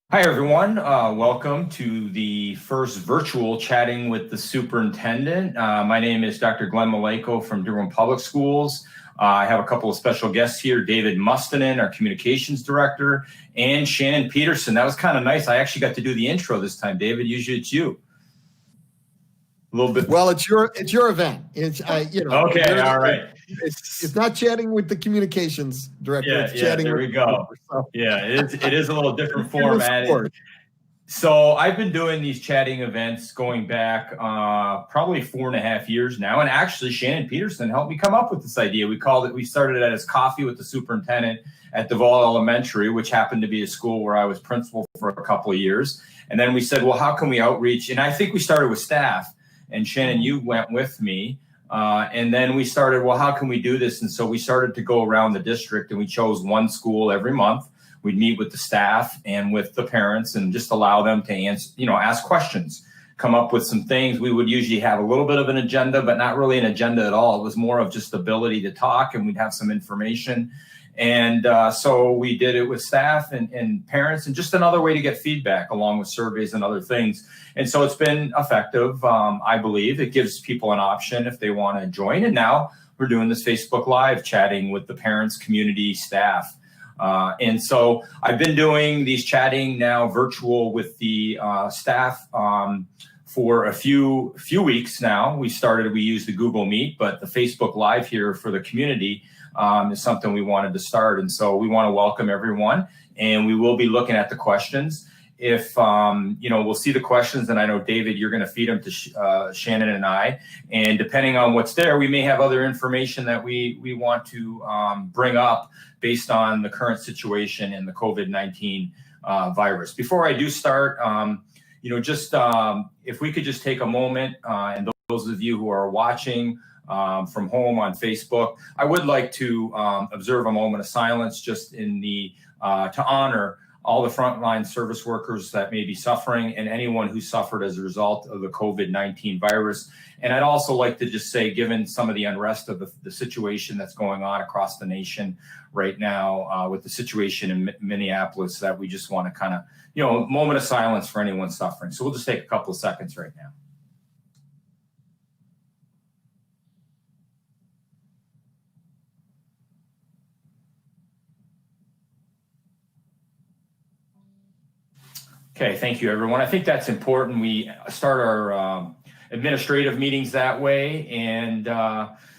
Hi, everyone. Welcome to the first virtual Chatting with the Superintendent. My name is Dr. Glenn Maleyko from Durham Public Schools. I have a couple of special guests here, David Mustonen, our Communications Director, and Shannon Peterson. That was kind of nice. I actually got to do the intro this time, David. Usually it's you. A little bit. Well, it's your event. It's Okay, all right. It's not chatting with the communications director. It's chatting. There we go. So. Yeah, it is a little different format. So I've been doing these chatting events going back probably 4.5 years now. And actually, Shannon Peterson helped me come up with this idea. We started it as Coffee with the Superintendent at Duval Elementary, which happened to be a school where I was principal for a couple of years. And then we said, well, how can we outreach? And I think we started with staff. And Shannon, you went with me. And then we started, well, how can we do this? And so we started to go around the district, and we chose one school every month. We'd meet with the staff and with the parents and just allow them to answer, ask questions, come up with some things. We would usually have a little bit of an agenda, but not really an agenda at all. It was more of just ability to talk, and we'd have some information. And so we did it with staff and parents, and just another way to get feedback along with surveys and other things. And so it's been effective, I believe. It gives people an option if they want to join. And now we're doing this Facebook Live chatting with the parents, community, staff. And so I've been doing these chatting now virtual with the staff for a few weeks now. We used the Google Meet, but the Facebook Live here for the community is something we wanted to start. And so we want to welcome everyone, and we will be looking at the questions. If, we'll see the questions, and I know, David, you're going to feed them to Shannon and I. And depending on what's there, we may have other information that we want to bring up based on the current situation in the COVID-19 virus. Before I do start, if we could just take a moment, and those of you who are watching from home on Facebook, I would like to observe a moment of silence just to honor all the frontline service workers that may be suffering and anyone who suffered as a result of the COVID-19 virus. And I'd also like to just say, given some of the unrest of the situation that's going on across the nation right now with the situation in Minneapolis, that we just want to kind of, moment of silence for anyone suffering. So we'll just take a couple of seconds right now. Okay, thank you, everyone. I think that's important. We start our administrative meetings that way. And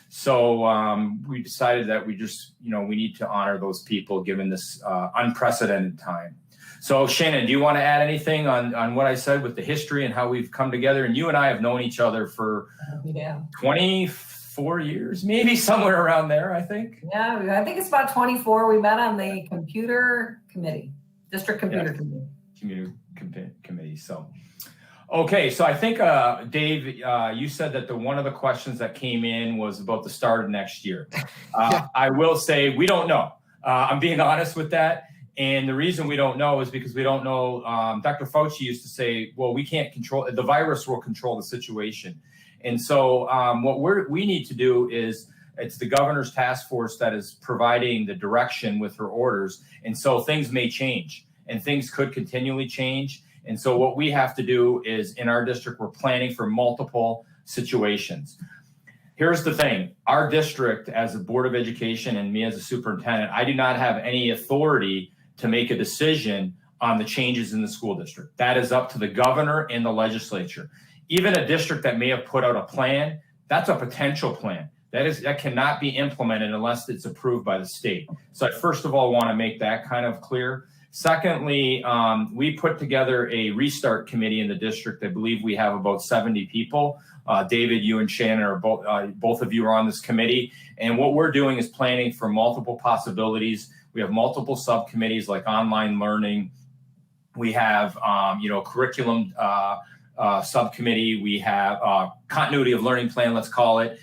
so we decided that we just, we need to honor those people given this unprecedented time. So Shannon, do you want to add anything on what I said with the history and how we've come together? And you and I have known each other for 24 years, maybe somewhere around there, I think. Yeah, I think it's about 24. We met on the computer committee, district computer committee. Committee. So, okay. So I think, Dave, you said that one of the questions that came in was about the start of next year. I will say we don't know. I'm being honest with that. And the reason we don't know is because we don't know. Dr. Fauci used to say, well, we can't control, the virus will control the situation. And so what we need to do is, it's the governor's task force that is providing the direction with her orders. And so things may change. And things could continually change. And so what we have to do is, in our district, we're planning for multiple situations. Here's the thing. Our district, as a Board of Education and me as a superintendent, I do not have any authority to make a decision on the changes in the school district. That is up to the governor and the legislature. Even a district that may have put out a plan, that's a potential plan. That cannot be implemented unless it's approved by the state. So I first of all want to make that kind of clear. Secondly, we put together a restart committee in the district. I believe we have about 70 people. David, you and Shannon are both of you are on this committee. And what we're doing is planning for multiple possibilities. We have multiple subcommittees like online learning. We have, curriculum subcommittee. We have continuity of learning plan, let's call it.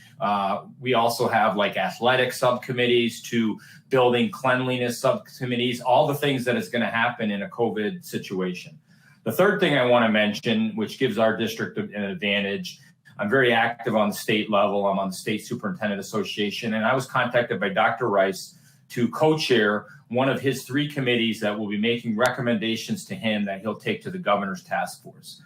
We also have like athletic subcommittees to building cleanliness subcommittees, all the things that is going to happen in a COVID situation. The third thing I want to mention, which gives our district an advantage, I'm very active on the state level. I'm on the State Superintendent Association, and I was contacted by Dr. Rice to co-chair one of his 3 committees that will be making recommendations to him that he'll take to the governor's task force.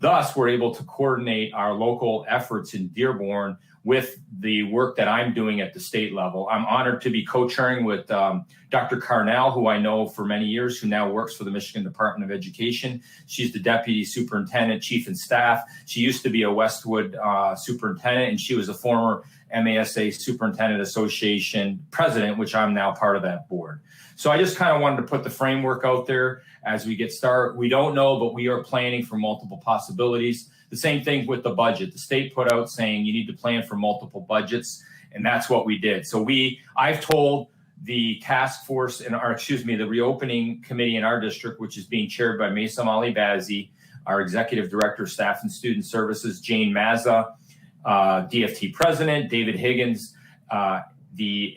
Thus, we're able to coordinate our local efforts in Dearborn with the work that I'm doing at the state level. I'm honored to be co-chairing with Dr. Carnell, who I know for many years, who now works for the Michigan Department of Education. She's the Deputy Superintendent, Chief and Staff. She used to be a Westwood Superintendent, and she was a former MASA Superintendent Association President, which I'm now part of that board. So I just kind of wanted to put the framework out there as we get started. We don't know, but we are planning for multiple possibilities. The same thing with the budget. The state put out saying you need to plan for multiple budgets, and that's what we did. So I've told the task force the reopening committee in our district, which is being chaired by Mesa Maleyko, our Executive Director of Staff and Student Services, Jane Mazza, DFT President, David Higgins, the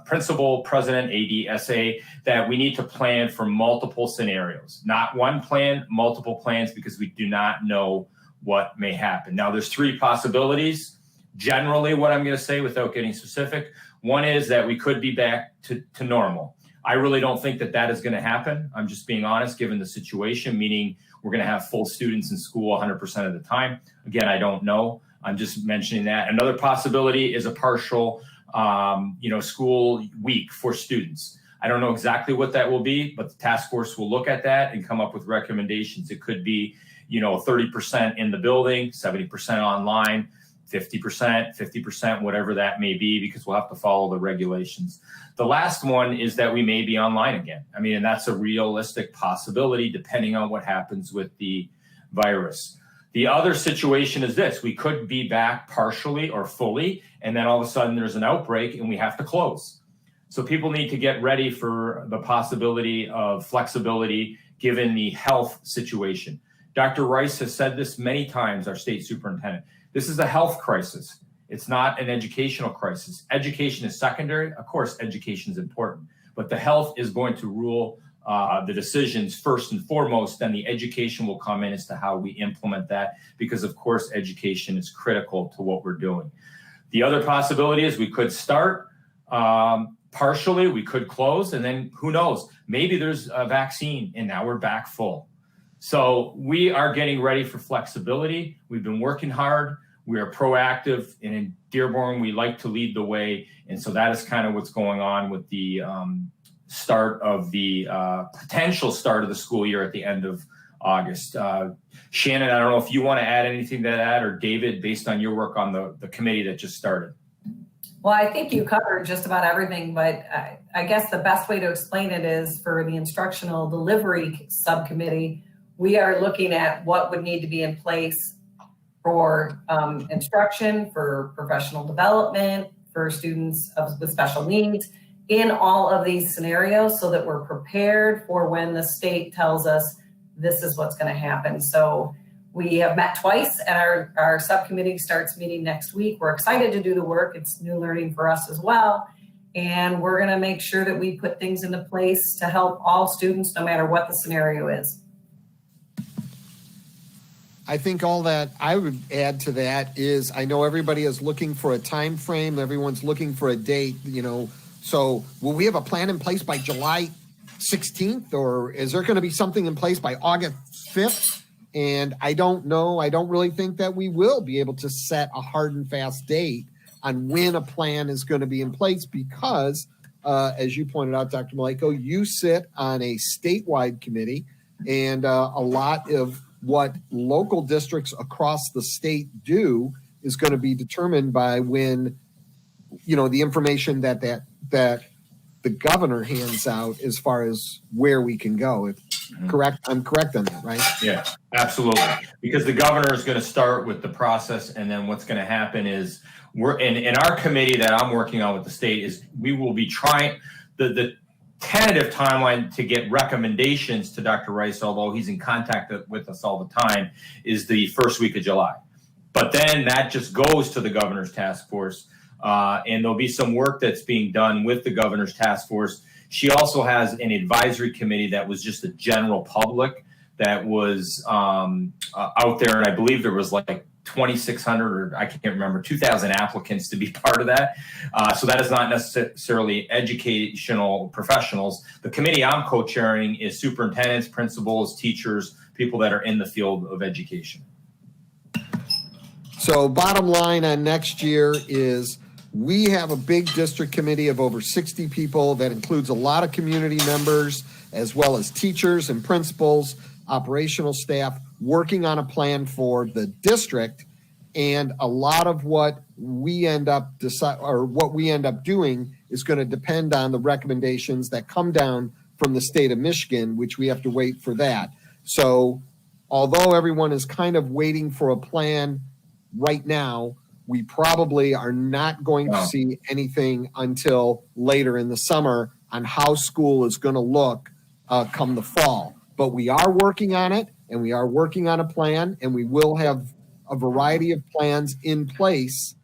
Principal President, ADSA, that we need to plan for multiple scenarios, not one plan, multiple plans, because we do not know what may happen. Now, there's 3 possibilities. Generally, what I'm going to say without getting specific, one is that we could be back to normal. I really don't think that is going to happen. I'm just being honest, given the situation, meaning we're going to have full students in school 100% of the time. Again, I don't know. I'm just mentioning that. Another possibility is a partial school week for students. I don't know exactly what that will be, but the task force will look at that and come up with recommendations. It could be, 30% in the building, 70% online, 50%, whatever that may be, because we'll have to follow the regulations. The last one is that we may be online again. And that's a realistic possibility depending on what happens with the virus. The other situation is this: we could be back partially or fully, and then all of a sudden there's an outbreak and we have to close. So people need to get ready for the possibility of flexibility given the health situation. Dr. Rice has said this many times, our state superintendent. This is a health crisis. It's not an educational crisis. Education is secondary. Of course, education is important, but the health is going to rule the decisions first and foremost. Then the education will come in as to how we implement that, because of course, education is critical to what we're doing. The other possibility is we could start partially, we could close, and then who knows, maybe there's a vaccine and now we're back full. So we are getting ready for flexibility. We've been working hard. We are proactive, and in Dearborn, we like to lead the way. And so that is kind of what's going on with the start of the potential start of the school year at the end of August. Shannon, I don't know if you want to add anything to that, or David, based on your work on the committee that just started. Well, I think you covered just about everything, but I guess the best way to explain it is for the instructional delivery subcommittee, we are looking at what would need to be in place for instruction, for professional development, for students with special needs in all of these scenarios, so that we're prepared for when the state tells us this is what's going to happen. So we have met twice, and our subcommittee starts meeting next week. We're excited to do the work. It's new learning for us as well. And we're going to make sure that we put things into place to help all students, no matter what the scenario is. I think all that I would add to that is, I know everybody is looking for a time frame. Everyone's looking for a date, So will we have a plan in place by July 16th, or is there going to be something in place by August 5th? And I don't know. I don't really think that we will be able to set a hard and fast date on when a plan is going to be in place, because, as you pointed out, Dr. Maleyko, you sit on a statewide committee, and a lot of what local districts across the state do is going to be determined by when, the information that the governor hands out as far as where we can go. Correct? I'm correct on that, right? Yeah, absolutely. Because the governor is going to start with the process, and then what's going to happen is we're in our committee that I'm working on with the state is we will be trying the tentative timeline to get recommendations to Dr. Rice, although he's in contact with us all the time, is the first week of July. But then that just goes to the governor's task force, and there'll be some work that's being done with the governor's task force. She also has an advisory committee that was just a general public that was out there, and I believe there was like 2,600 or I can't remember, 2,000 applicants to be part of that. So that is not necessarily educational professionals. The committee I'm co-chairing is superintendents, principals, teachers, people that are in the field of education. So bottom line on next year is we have a big district committee of over 60 people that includes a lot of community members as well as teachers and principals, operational staff working on a plan for the district. And a lot of what we end up doing is going to depend on the recommendations that come down from the state of Michigan, which we have to wait for that. So although everyone is kind of waiting for a plan right now, we probably are not going to see anything until later in the summer on how school is going to look come the fall. But we are working on it, and we are working on a plan, and we will have a variety of plans in place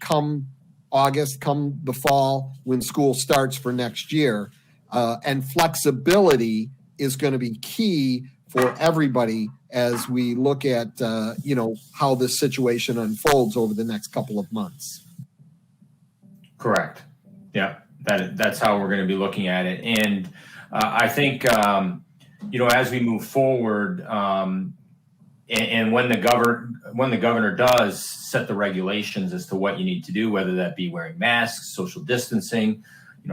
come August, come the fall when school starts for next year. And flexibility is going to be key for everybody as we look at, how this situation unfolds over the next couple of months. Correct. Yeah, that's how we're going to be looking at it. And I think, as we move forward, and when the governor does set the regulations as to what you need to do, whether that be wearing masks, social distancing,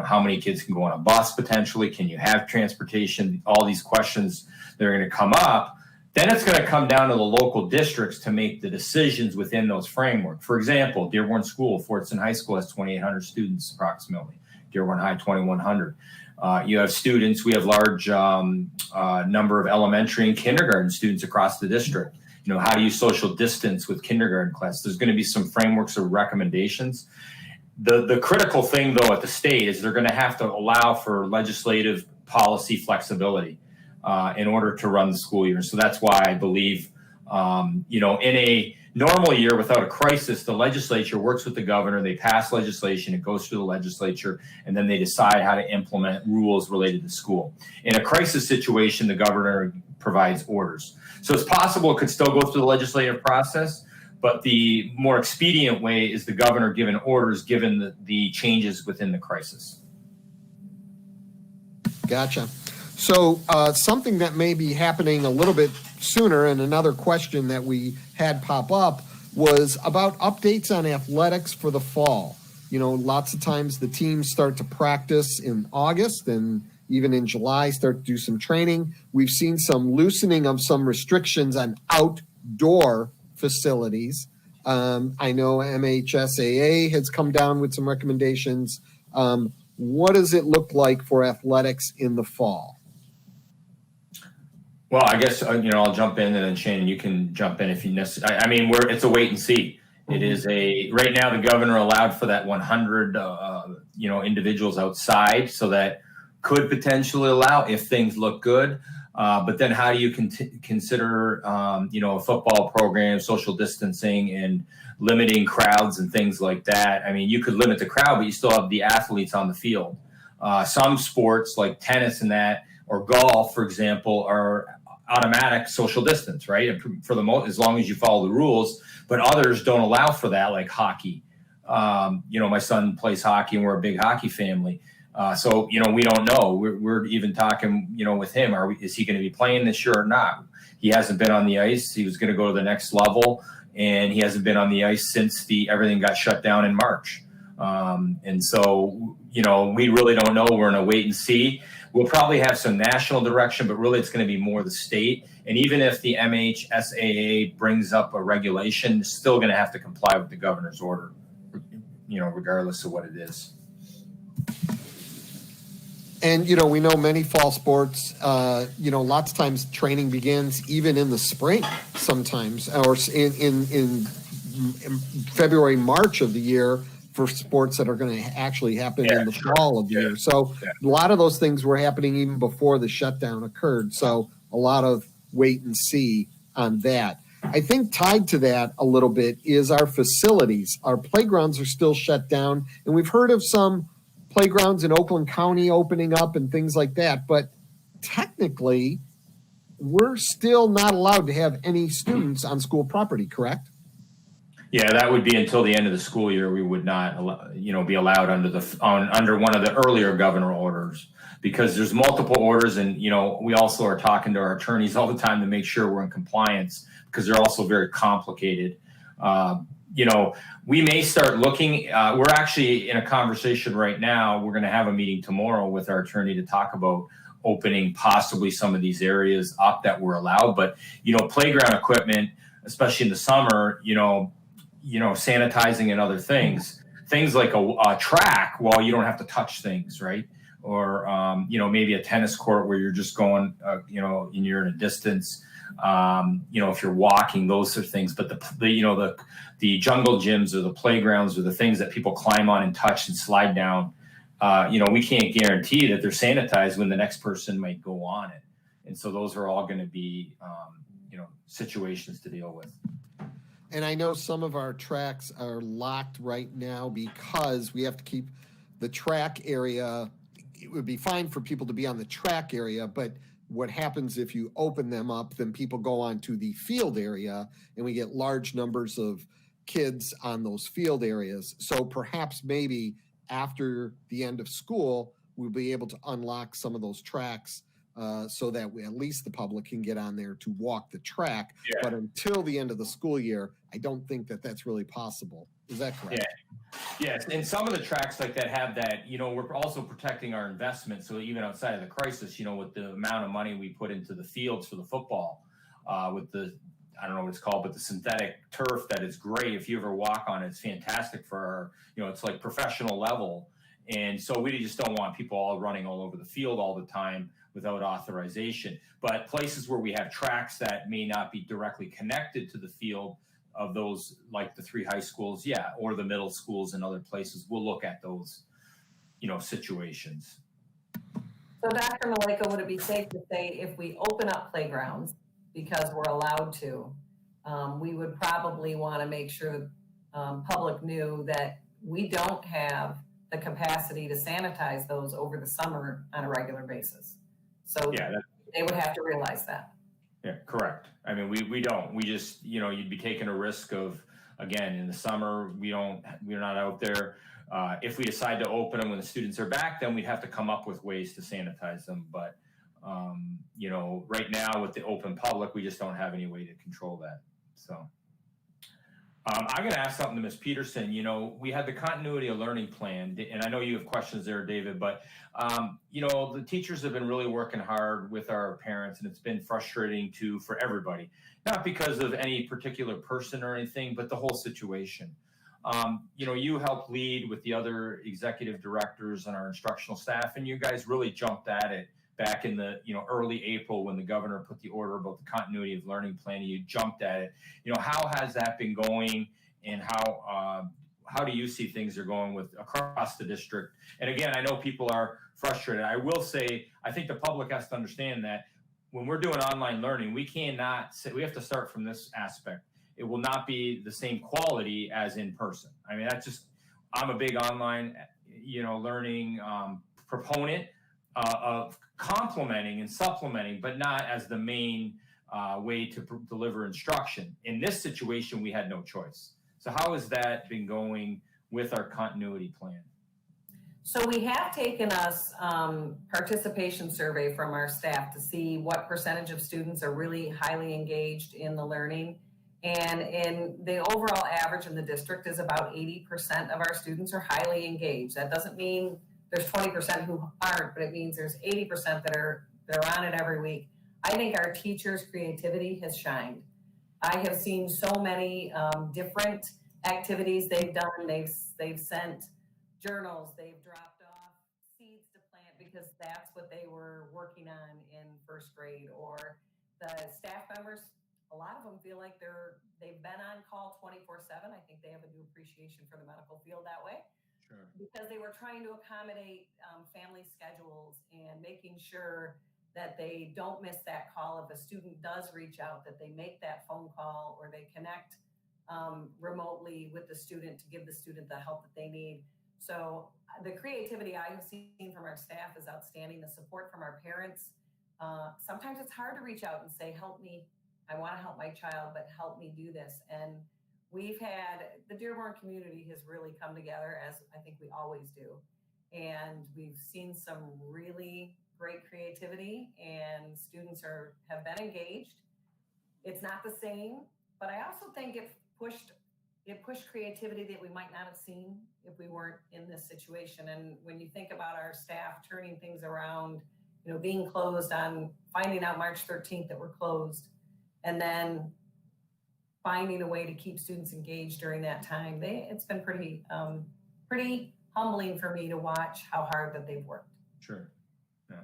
how many kids can go on a bus potentially, can you have transportation, all these questions that are going to come up, then it's going to come down to the local districts to make the decisions within those framework. For example, Dearborn School, Fortson High School has 2,800 students approximately. Dearborn High, 2,100. You have students, we have large number of elementary and kindergarten students across the district. How do you social distance with kindergarten class? There's going to be some frameworks or recommendations. The critical thing, though, at the state is they're going to have to allow for legislative policy flexibility in order to run the school year. So that's why I believe, in a normal year without a crisis, the legislature works with the governor, they pass legislation, it goes through the legislature, and then they decide how to implement rules related to school. In a crisis situation, the governor provides orders. So it's possible it could still go through the legislative process, but the more expedient way is the governor giving orders given the changes within the crisis. Gotcha. So something that may be happening a little bit sooner, and another question that we had pop up was about updates on athletics for the fall. Lots of times the teams start to practice in August and even in July start to do some training. We've seen some loosening of some restrictions on outdoor facilities. I know MHSAA has come down with some recommendations. What does it look like for athletics in the fall? Well, I guess, I'll jump in, and then Shannon, you can jump in if you necessarily. It's a wait and see. It is right now the governor allowed for that 100, individuals outside, so that could potentially allow if things look good. But then how do you consider, a football program, social distancing and limiting crowds and things like that? You could limit the crowd, but you still have the athletes on the field. Some sports like tennis and that, or golf, for example, are automatic social distance, right? For the most, as long as you follow the rules, but others don't allow for that, like hockey. My son plays hockey, and we're a big hockey family. So we don't know. We're even talking, with him. Is he going to be playing this year or not? He hasn't been on the ice. He was going to go to the next level, and he hasn't been on the ice since everything got shut down in March. And so, we really don't know. We're in a wait and see. We'll probably have some national direction, but really it's going to be more the state. And even if the MHSAA brings up a regulation, it's still going to have to comply with the governor's order, regardless of what it is. And, we know many fall sports, lots of times training begins even in the spring sometimes, or in February, March of the year for sports that are going to actually happen in the fall of the year. So a lot of those things were happening even before the shutdown occurred. So a lot of wait and see on that. I think tied to that a little bit is our facilities. Our playgrounds are still shut down, and we've heard of some playgrounds in Oakland County opening up and things like that. But technically, we're still not allowed to have any students on school property, correct? Yeah, that would be until the end of the school year. We would not, be allowed under one of the earlier governor orders, because there's multiple orders, and we also are talking to our attorneys all the time to make sure we're in compliance, because they're also very complicated. We may start looking. We're actually in a conversation right now. We're going to have a meeting tomorrow with our attorney to talk about opening possibly some of these areas up that were allowed. But playground equipment, especially in the summer, sanitizing and other things like a track, well, you don't have to touch things, right? Or maybe a tennis court where you're just going, and you're in a distance. If you're walking, those are things. But the jungle gyms or the playgrounds or the things that people climb on and touch and slide down, we can't guarantee that they're sanitized when the next person might go on it. And so those are all going to be, situations to deal with. And I know some of our tracks are locked right now because we have to keep the track area. It would be fine for people to be on the track area, but what happens if you open them up, then people go on to the field area and we get large numbers of kids on those field areas. So perhaps maybe after the end of school, we'll be able to unlock some of those tracks so that at least the public can get on there to walk the track. Yeah. But until the end of the school year, I don't think that that's really possible. Is that correct? Yeah. Yes, and some of the tracks like that have that, we're also protecting our investment. So even outside of the crisis, with the amount of money we put into the fields for the football, with the, I don't know what it's called, but the synthetic turf that is great. If you ever walk on it, it's fantastic for our, it's like professional level. And so we just don't want people all running all over the field all the time without authorization. But places where we have tracks that may not be directly connected to the field of those, like the 3 high schools, or the middle schools and other places, we'll look at those, situations. So Dr. Maleyko, would it be safe to say if we open up playgrounds because we're allowed to, we would probably want to make sure the public knew that we don't have the capacity to sanitize those over the summer on a regular basis. So they would have to realize that. Yeah, correct. I mean, we don't. We just, you'd be taking a risk of, again, in the summer, we're not out there. If we decide to open them when the students are back, then we'd have to come up with ways to sanitize them. But, right now with the open public, we just don't have any way to control that. So I'm going to ask something to Ms. Peterson. We had the continuity of learning plan, and I know you have questions there, David, but, the teachers have been really working hard with our parents, and it's been frustrating too for everybody, not because of any particular person or anything, but the whole situation. You helped lead with the other executive directors and our instructional staff, and you guys really jumped at it back in the early April when the governor put the order about the continuity of learning plan. You jumped at it. How has that been going, and how do you see things are going with across the district? And again, I know people are frustrated. I will say, I think the public has to understand that when we're doing online learning, we have to start from this aspect. It will not be the same quality as in person. I mean, I'm a big online, learning proponent of complementing and supplementing, but not as the main way to deliver instruction. In this situation, we had no choice. So how has that been going with our continuity plan? So we have taken us participation survey from our staff to see what percentage of students are really highly engaged in the learning. And in the overall average in the district is about 80% of our students are highly engaged. That doesn't mean there's 20% who aren't, but it means there's 80% they're on it every week. I think our teachers' creativity has shined. I have seen so many different activities they've done. They've sent journals, they've dropped off seeds to plant because that's what they were working on in first grade. Or the staff members, a lot of them feel like they've been on call 24/7. I think they have a new appreciation for the medical field that way. Sure. Because they were trying to accommodate family schedules and making sure that they don't miss that call. If a student does reach out, that they make that phone call or they connect remotely with the student to give the student the help that they need. So the creativity I have seen from our staff is outstanding. The support from our parents. Sometimes it's hard to reach out and say, help me. I want to help my child, but help me do this. And we've had, the Dearborn community has really come together, as I think we always do. And we've seen some really great creativity, and students have been engaged. It's not the same, but I also think it pushed creativity that we might not have seen if we weren't in this situation. And when you think about our staff turning things around, being closed on, finding out March 13th that we're closed, and then finding a way to keep students engaged during that time, it's been pretty humbling for me to watch how hard that they've worked. Sure. Yeah.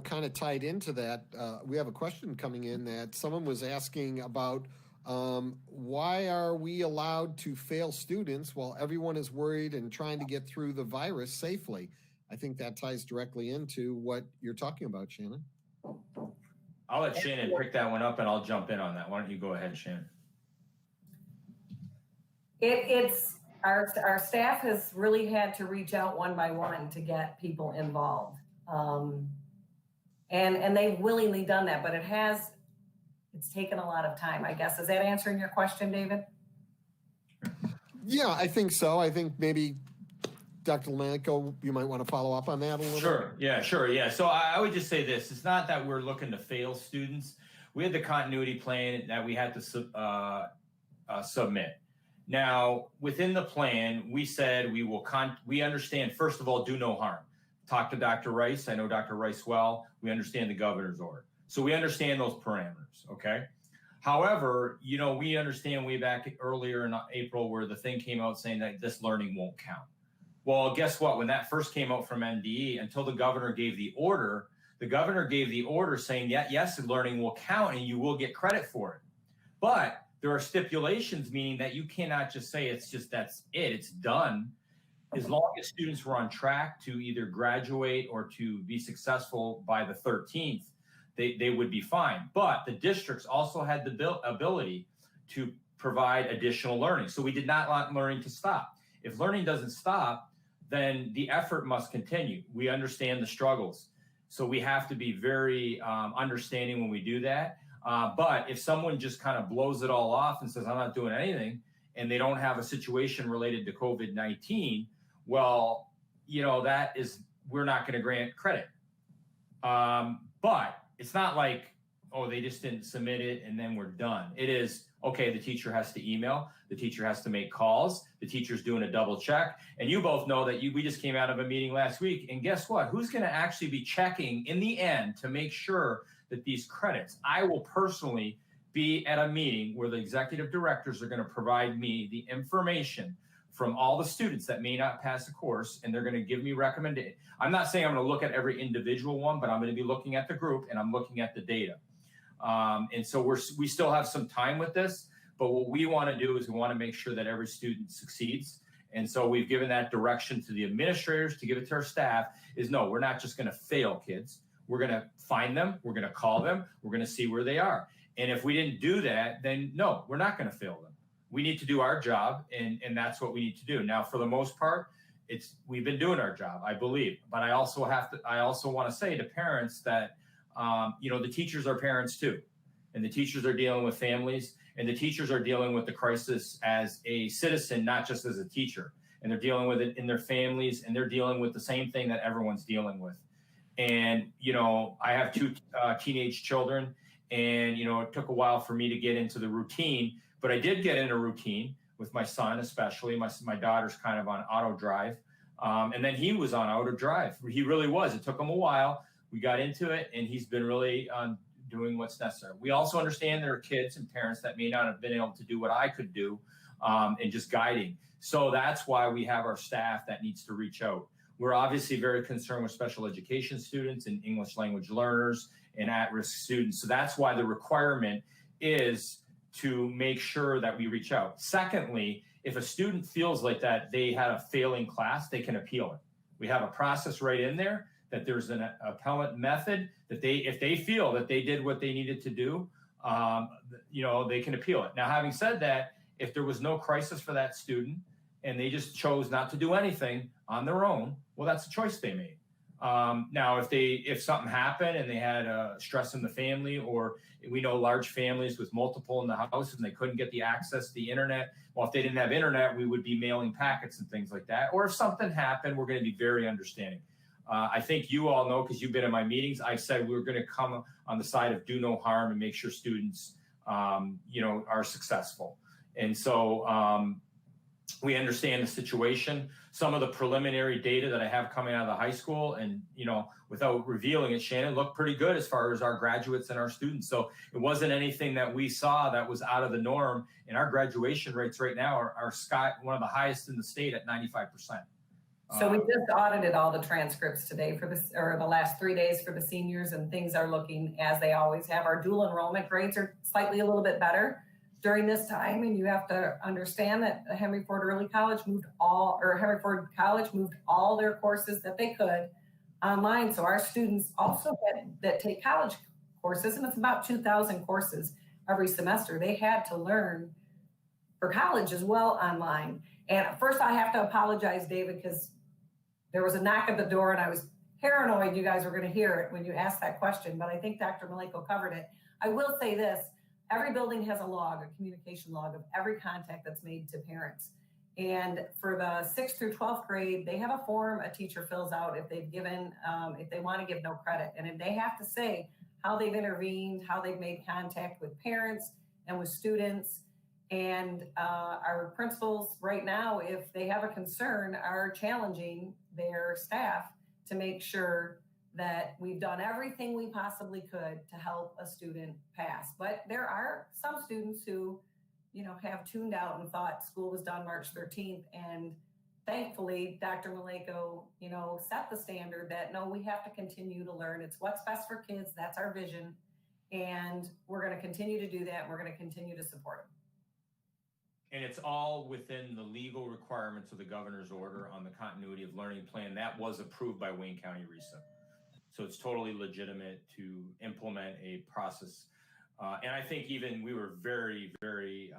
Kind of tied into that, we have a question coming in that someone was asking about why are we allowed to fail students while everyone is worried and trying to get through the virus safely? I think that ties directly into what you're talking about, Shannon. I'll let Shannon pick that one up and I'll jump in on that. Why don't you go ahead, Shannon? It's our staff has really had to reach out one by one to get people involved. And they've willingly done that, but it's taken a lot of time, I guess. Is that answering your question, David? Yeah, I think so. I think maybe Dr. Maleyko, you might want to follow up on that a little Sure. Yeah, sure. Yeah. So I would just say this. It's not that we're looking to fail students. We had the continuity plan that we had to submit. Now, within the plan, we said we understand, first of all, do no harm. Talk to Dr. Rice. I know Dr. Rice well. We understand the governor's order. So we understand those parameters, okay? However, we understand way back earlier in April where the thing came out saying that this learning won't count. Well, guess what? When that first came out from NDE, until the governor gave the order saying, yes, learning will count and you will get credit for it. But there are stipulations, meaning that you cannot just say that's it, it's done. As long as students were on track to either graduate or to be successful by the 13th, they would be fine. But the districts also had the ability to provide additional learning. So we did not want learning to stop. If learning doesn't stop, then the effort must continue. We understand the struggles. So we have to be very understanding when we do that. But if someone just kind of blows it all off and says, I'm not doing anything, and they don't have a situation related to COVID-19, well, we're not going to grant credit. But it's not like, they just didn't submit it and then we're done. It is, okay, the teacher has to email, the teacher has to make calls, the teacher's doing a double check. And you both know that we just came out of a meeting last week, and guess what? Who's going to actually be checking in the end to make sure that these credits? I will personally be at a meeting where the executive directors are going to provide me the information from all the students that may not pass the course, and they're going to give me recommendations. I'm not saying I'm going to look at every individual one, but I'm going to be looking at the group and I'm looking at the data. And so we still have some time with this, but what we want to do is we want to make sure that every student succeeds. And so we've given that direction to the administrators to give it to our staff is no, we're not just going to fail kids. We're going to find them. We're going to call them. We're going to see where they are. And if we didn't do that, then no, we're not going to fail them. We need to do our job, and that's what we need to do. Now, for the most part, we've been doing our job, I believe. But I also want to say to parents that the teachers are parents too, and the teachers are dealing with families, and the teachers are dealing with the crisis as a citizen, not just as a teacher. And they're dealing with it in their families, and they're dealing with the same thing that everyone's dealing with. And I have two teenage children, and it took a while for me to get into the routine, but I did get in a routine with my son, especially. My daughter's kind of on auto drive, and then he was on auto drive. He really was. It took him a while. We got into it, and he's been really doing what's necessary. We also understand there are kids and parents that may not have been able to do what I could do in just guiding. So that's why we have our staff that needs to reach out. We're obviously very concerned with special education students and English language learners and at-risk students. So that's why the requirement is to make sure that we reach out. Secondly, if a student feels like that they had a failing class, they can appeal it. We have a process right in there that there's an appellate method that if they feel that they did what they needed to do, they can appeal it. Now, having said that, if there was no crisis for that student and they just chose not to do anything on their own, well, that's a choice they made. Now, if something happened and they had stress in the family, or we know large families with multiple in the house and they couldn't get the access to the internet. Well, if they didn't have internet, we would be mailing packets and things like that. Or if something happened, we're going to be very understanding. I think you all know, because you've been in my meetings, I've said we're going to come on the side of do no harm and make sure students, are successful. And so we understand the situation. Some of the preliminary data that I have coming out of the high school, and, without revealing it, Shannon, looked pretty good as far as our graduates and our students. So it wasn't anything that we saw that was out of the norm. And our graduation rates right now are one of the highest in the state at 95%. So we just audited all the transcripts today or the last 3 days for the seniors, and things are looking as they always have. Our dual enrollment grades are slightly a little bit better during this time, and you have to understand that Henry Ford College moved all their courses that they could online. So our students also that take college courses, and it's about 2,000 courses every semester, they had to learn for college as well online. And first, I have to apologize, David, because there was a knock at the door and I was paranoid you guys were going to hear it when you asked that question, but I think Dr. Maleyko covered it. I will say this: every building has a communication log of every contact that's made to parents. And for the 6th through 12th grade, they have a form a teacher fills out if they want to give no credit. And if they have to say how they've intervened, how they've made contact with parents and with students. And our principals right now, if they have a concern, are challenging their staff to make sure that we've done everything we possibly could to help a student pass. But there are some students who, have tuned out and thought school was done March 13th. And thankfully, Dr. Maleyko, set the standard that, no, we have to continue to learn. It's what's best for kids. That's our vision. And we're going to continue to do that. We're going to continue to support them. And it's all within the legal requirements of the governor's order on the continuity of learning plan that was approved by Wayne County RESA. So it's totally legitimate to implement a process. And I think even we were very, very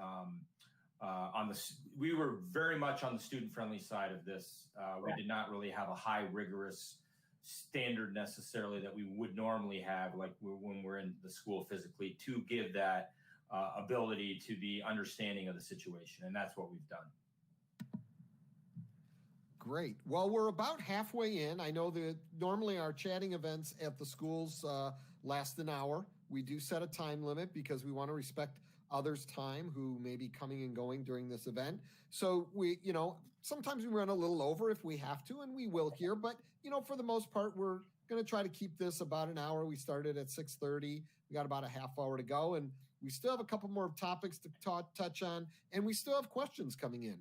we were very much on the student-friendly side of this. We did not really have a high rigorous standard necessarily that we would normally have, like when we're in the school physically, to give that ability to be understanding of the situation. And that's what we've done. Great. Well, we're about halfway in. I know that normally our chatting events at the schools last an hour. We do set a time limit because we want to respect others' time who may be coming and going during this event. So we, sometimes we run a little over if we have to, and we will here. But, for the most part, we're going to try to keep this about an hour. We started at 6:30. We got about a half hour to go, and we still have a couple more topics to touch on, and we still have questions coming in.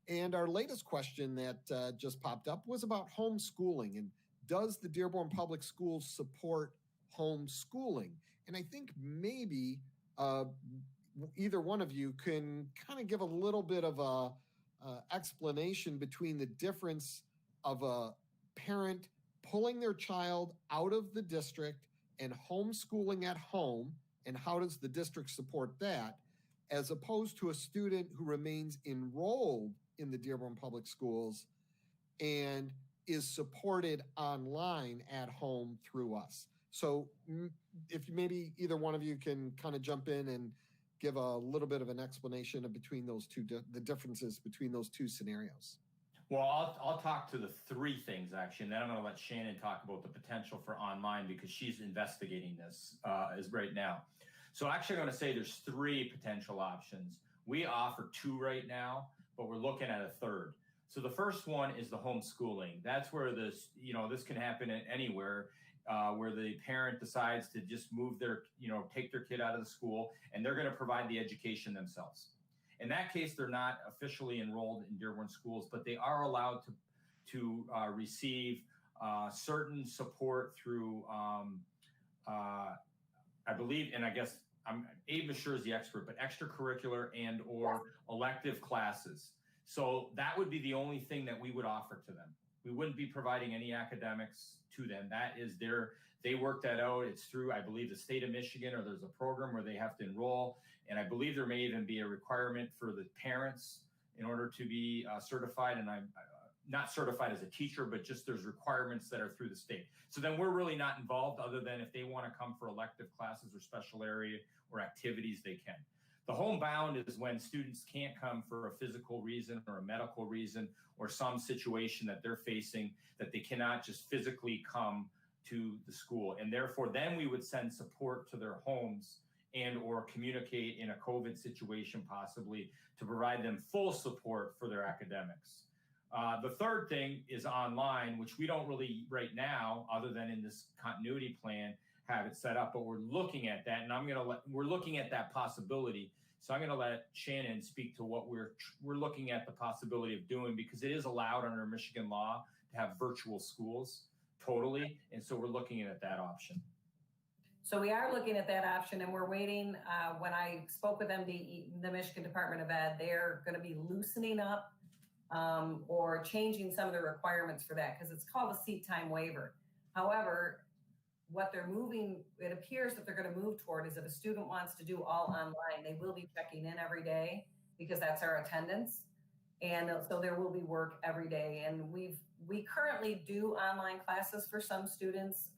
And our latest question that just popped up was about homeschooling, and does the Dearborn Public Schools support homeschooling? And I think maybe either one of you can kind of give a little bit of a explanation between the difference of a parent pulling their child out of the district and homeschooling at home, and how does the district support that, as opposed to a student who remains enrolled in the Dearborn Public Schools and is supported online at home through us. So if maybe either one of you can kind of jump in and give a little bit of an explanation of between those two, the differences between those two scenarios. Well, I'll talk to the three things, actually, and then I'm going to let Shannon talk about the potential for online, because she's investigating this as right now. So actually, I'm going to say there's three potential options. We offer two right now, but we're looking at a third. So the first one is the homeschooling. That's where this can happen anywhere, where the parent decides to just move take their kid out of the school, and they're going to provide the education themselves. In that case, they're not officially enrolled in Dearborn schools, but they are allowed to receive certain support through, I believe, and I guess Abe Mashur is the expert, but extracurricular and or elective classes. So that would be the only thing that we would offer to them. We wouldn't be providing any academics to them. That is they work that out. It's through, I believe, the state of Michigan, or there's a program where they have to enroll. And I believe there may even be a requirement for the parents in order to be certified. And not certified as a teacher, but just there's requirements that are through the state. So then we're really not involved, other than if they want to come for elective classes or special area or activities, they can. The homebound is when students can't come for a physical reason or a medical reason or some situation that they're facing that they cannot just physically come to the school. And therefore, then we would send support to their homes and or communicate in a COVID situation possibly to provide them full support for their academics. The third thing is online, which we don't really right now, other than in this continuity plan, have it set up, but we're looking at that, and we're looking at that possibility. So I'm going to let Shannon speak to what we're looking at the possibility of doing, because it is allowed under Michigan law to have virtual schools totally, and so we're looking at that option. So we are looking at that option, and we're waiting. When I spoke with MDE, the Michigan Department of Ed, they're going to be loosening up or changing some of the requirements for that, because it's called a seat time waiver. However, what they're moving, it appears that they're going to move toward is if a student wants to do all online, they will be checking in every day, because that's our attendance. And so there will be work every day. And we currently do online classes for some students.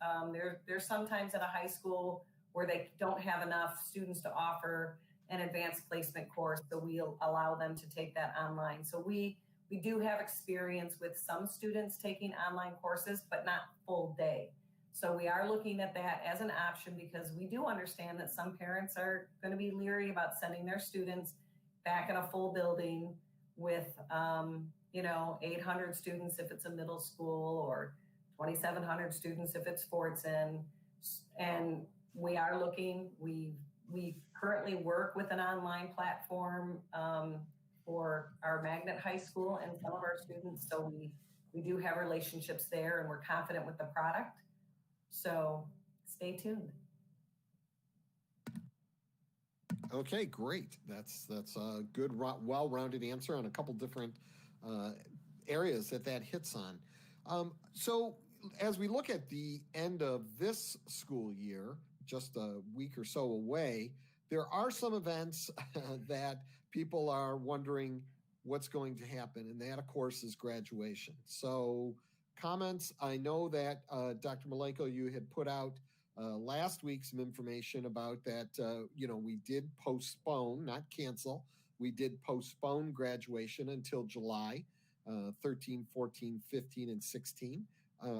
There's sometimes at a high school where they don't have enough students to offer an advanced placement course, so we'll allow them to take that online. So we do have experience with some students taking online courses, but not full day. So we are looking at that as an option, because we do understand that some parents are going to be leery about sending their students back in a full building with 800 students if it's a middle school, or 2,700 students if it's Fordson. And we are looking, we currently work with an online platform for our magnet high school and some of our students. So we do have relationships there, and we're confident with the product. So stay tuned. Okay, great. That's a good, well-rounded answer on a couple different areas that hits on. So as we look at the end of this school year, just a week or so away, there are some events that people are wondering what's going to happen, and that, of course, is graduation. So comments, I know that Dr. Maleyko, you had put out last week some information about that. We did postpone, not cancel. We did postpone graduation until July 13, 14, 15, and 16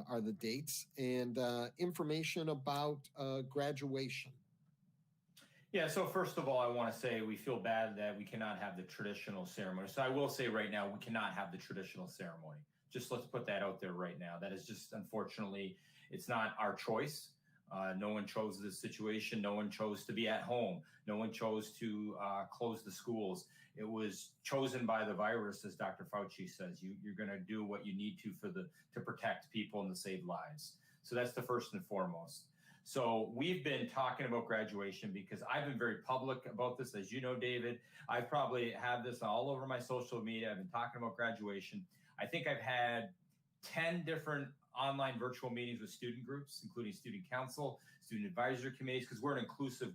are the dates, and information about graduation. Yeah, so first of all, I want to say we feel bad that we cannot have the traditional ceremony. So I will say right now, we cannot have the traditional ceremony. Just let's put that out there right now. That is just, unfortunately, it's not our choice. No one chose this situation. No one chose to be at home. No one chose to close the schools. It was chosen by the virus, as Dr. Fauci says. You're going to do what you need to protect people and to save lives. So that's the first and foremost. So we've been talking about graduation because I've been very public about this. As you know, David, I've probably had this all over my social media. I've been talking about graduation. I think I've had 10 different online virtual meetings with student groups, including student council, student advisory committees, because we're an inclusive,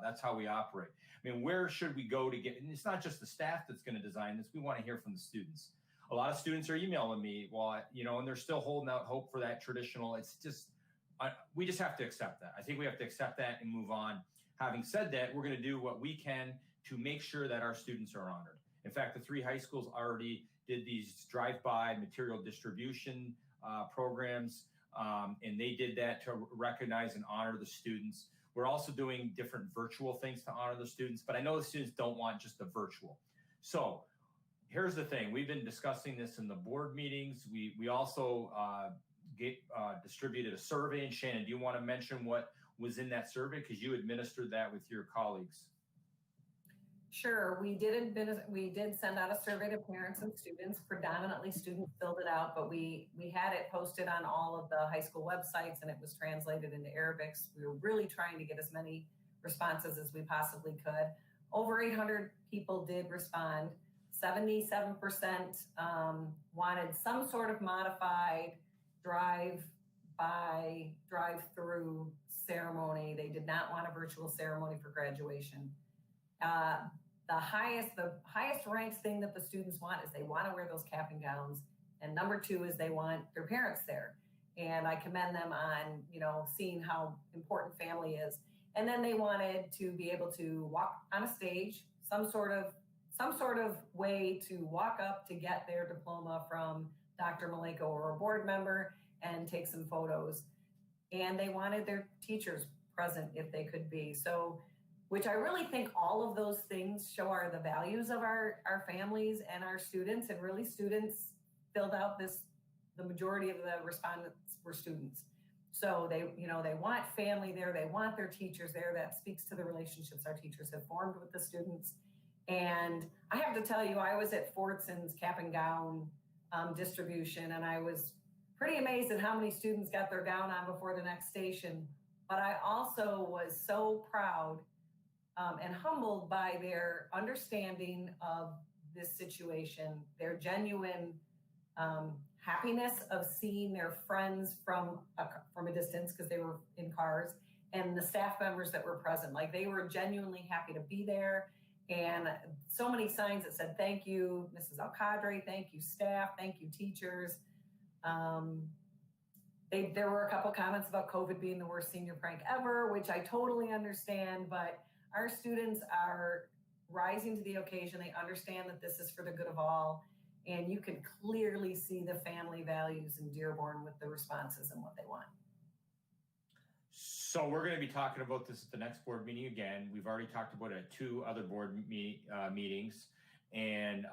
that's how we operate. I mean, where should we go to get, and it's not just the staff that's going to design this. We want to hear from the students. A lot of students are emailing me, and they're still holding out hope for that traditional. It's just, we just have to accept that. I think we have to accept that and move on. Having said that, we're going to do what we can to make sure that our students are honored. In fact, the 3 high schools already did these drive-by material distribution programs, and they did that to recognize and honor the students. We're also doing different virtual things to honor the students, but I know the students don't want just the virtual. So here's the thing. We've been discussing this in the board meetings. We also distributed a survey. And Shannon, do you want to mention what was in that survey? Because you administered that with your colleagues. Sure. We did send out a survey to parents and students. Predominantly students filled it out, but we had it posted on all of the high school websites, and it was translated into Arabic. We were really trying to get as many responses as we possibly could. Over 800 people did respond. 77% wanted some sort of modified drive-through ceremony. They did not want a virtual ceremony for graduation. The highest ranked thing that the students want is they want to wear those cap and gowns And number two is they want their parents there. And I commend them on, seeing how important family is. And then they wanted to be able to walk on a stage, some sort of way to walk up to get their diploma from Dr. Maleyko or a board member and take some photos. And they wanted their teachers present if they could be. So, which I really think all of those things show are the values of our families and our students. And really students filled out the majority of the respondents were students. So they want family there. They want their teachers there. That speaks to the relationships our teachers have formed with the students. And I have to tell you, I was at Fortson's cap and gown distribution, and I was pretty amazed at how many students got their gown on before the next station. But I also was so proud and humbled by their understanding of this situation, their genuine happiness of seeing their friends from a distance because they were in cars, and the staff members that were present. Like, they were genuinely happy to be there. And so many signs that said, thank you, Mrs. Al-Qadri, thank you, staff, thank you, teachers. There were a couple comments about COVID being the worst senior prank ever, which I totally understand, but our students are rising to the occasion. They understand that this is for the good of all. And you can clearly see the family values in Dearborn with the responses and what they want. So we're going to be talking about this at the next board meeting again. We've already talked about it at two other board meetings. And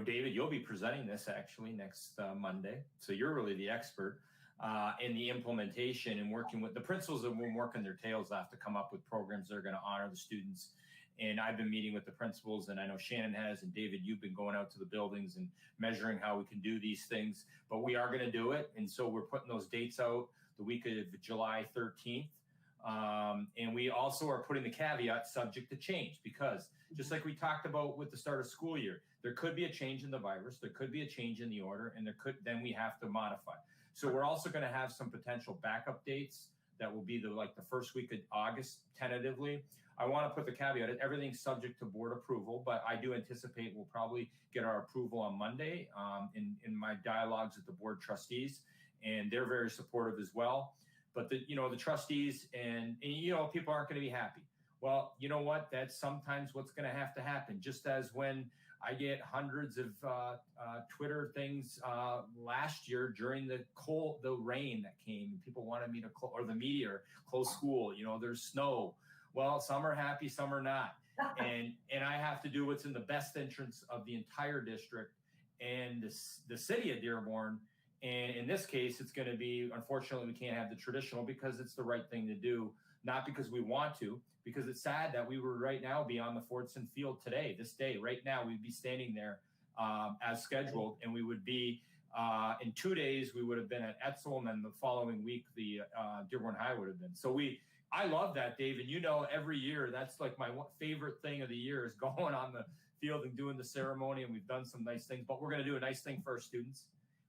David, you'll be presenting this actually next Monday. So you're really the expert in the implementation and working with the principals that will working their tails off to come up with programs that are going to honor the students. And I've been meeting with the principals, and I know Shannon has, and David, you've been going out to the buildings and measuring how we can do these things, but we are going to do it. And so we're putting those dates out the week of July 13th. And we also are putting the caveat subject to change, because just like we talked about with the start of school year, there could be a change in the virus, there could be a change in the order, and then we have to modify. So we're also going to have some potential backup dates that will be the first week of August, tentatively. I want to put the caveat, everything's subject to board approval, but I do anticipate we'll probably get our approval on Monday in my dialogues with the board trustees, and they're very supportive as well. But the trustees and people aren't going to be happy. Well, you know what? That's sometimes what's going to have to happen. Just as when I get hundreds of Twitter things last year during the rain that came, and people wanted me to or the media close school. There's snow. Well, some are happy, some are not, and I have to do what's in the best interest of the entire district and the city of Dearborn. And in this case, it's going to be, unfortunately, we can't have the traditional because it's the right thing to do, not because we want to, because it's sad that we would right now be on the Fordson field today, this day, right now, we'd be standing there as scheduled, and we would be, in 2 days, we would have been at Etzel, and then the following week, the Dearborn High would have been. So I love that, Dave, and every year, that's like my favorite thing of the year is going on the field and doing the ceremony, and we've done some nice things, but we're going to do a nice thing for our students.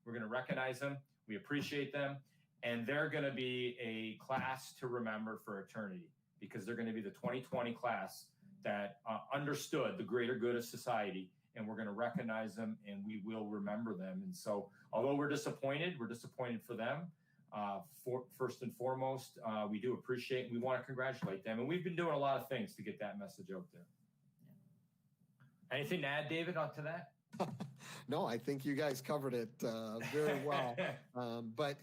We're going to recognize them. We appreciate them. And they're going to be a class to remember for eternity, because they're going to be the 2020 class that understood the greater good of society. And we're going to recognize them, and we will remember them. And so although we're disappointed for them. First and foremost, we do appreciate and we want to congratulate them. And we've been doing a lot of things to get that message out there. Yeah. Anything to add, David, onto that? No, I think you guys covered it very well. But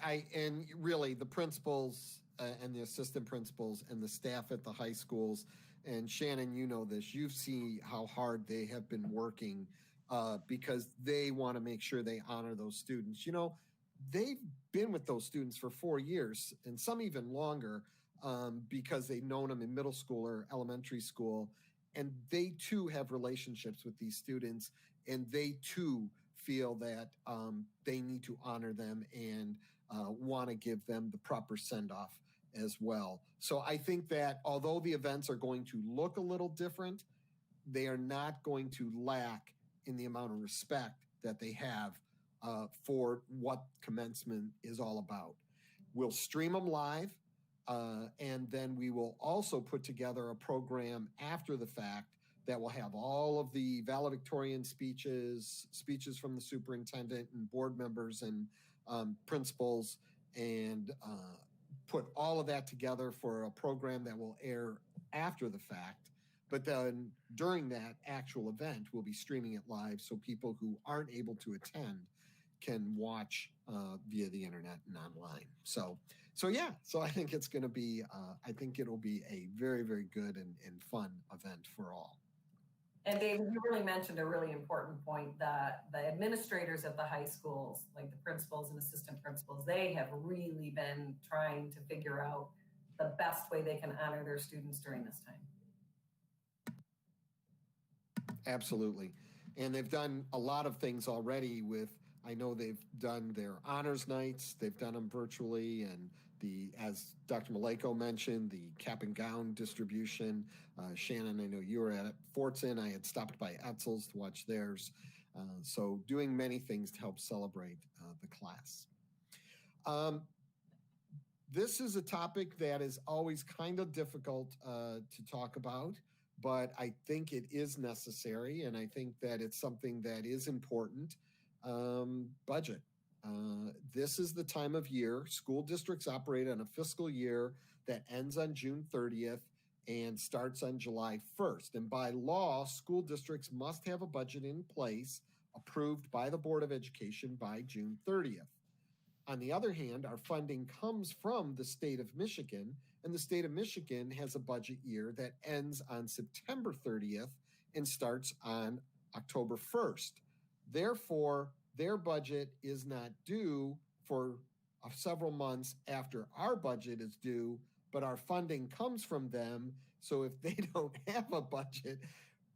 really the principals and the assistant principals and the staff at the high schools, and Shannon, this, you see how hard they have been working because they want to make sure they honor those students. They've been with those students for 4 years and some even longer because they've known them in middle school or elementary school. And they too have relationships with these students, and they too feel that they need to honor them and want to give them the proper send-off as well. So I think that although the events are going to look a little different, they are not going to lack in the amount of respect that they have for what commencement is all about. We'll stream them live. And then we will also put together a program after the fact that will have all of the valedictorian speeches from the superintendent and board members and principals, and put all of that together for a program that will air after the fact. But then during that actual event, we'll be streaming it live so people who aren't able to attend can watch via the internet and online. So I think it's going to be, I think it'll be a very, very good and fun event for all. And David, you really mentioned a really important point that the administrators at the high schools, like the principals and assistant principals, they have really been trying to figure out the best way they can honor their students during this time. Absolutely. And they've done a lot of things already with, I know they've done their honors nights, they've done them virtually, and as Dr. Maleyko mentioned, the cap and gown distribution. Shannon, I know you were at Fortson. I had stopped by Etzel's to watch theirs. So doing many things to help celebrate the class. This is a topic that is always kind of difficult to talk about, but I think it is necessary, and I think that it's something that is important. Budget. This is the time of year. School districts operate on a fiscal year that ends on June 30th and starts on July 1st. And by law, school districts must have a budget in place approved by the Board of Education by June 30th. On the other hand, our funding comes from the state of Michigan, and the state of Michigan has a budget year that ends on September 30th and starts on October 1st. Therefore, their budget is not due for several months after our budget is due, but our funding comes from them. So if they don't have a budget,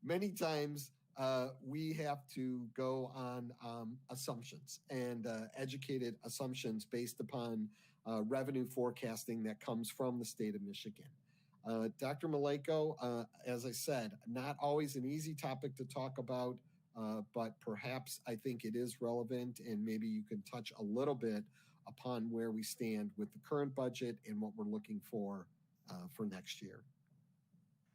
many times we have to go on assumptions and educated assumptions based upon revenue forecasting that comes from the state of Michigan. Dr. Maleyko, as I said, not always an easy topic to talk about, but perhaps I think it is relevant, and maybe you can touch a little bit upon where we stand with the current budget and what we're looking for next year.